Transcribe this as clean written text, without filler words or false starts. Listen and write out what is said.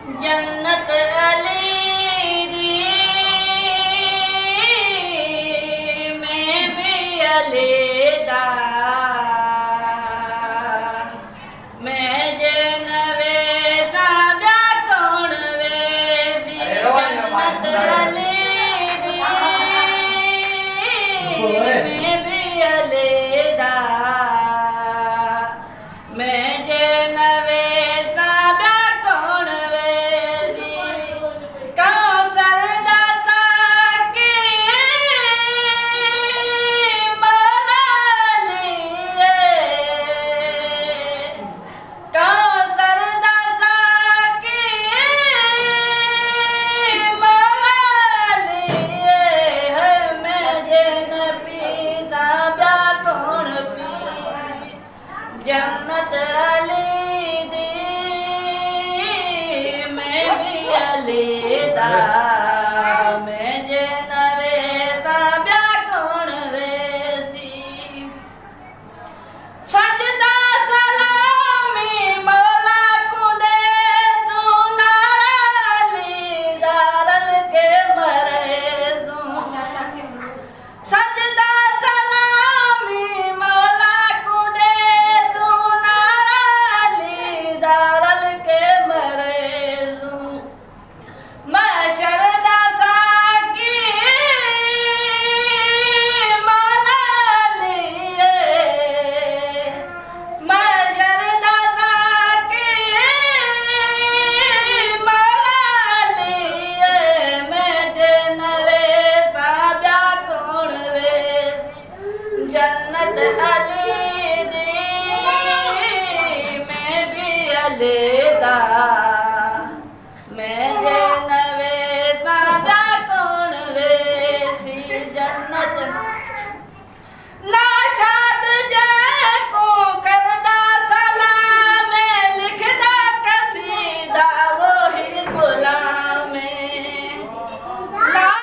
जन्नत अली दी मैं भी अलेदा मैं जन वेदा ब्या कौन वेदी जन्नत अली दी मैं भी अलेदा मैं जन वेदा ब्या कौन वेदी कौसर दाता के माला लिए कौसर दाता के माला लिए है मैं जन पीता ब्या कौन पी जन्नत अली दी मैं भी अलेदा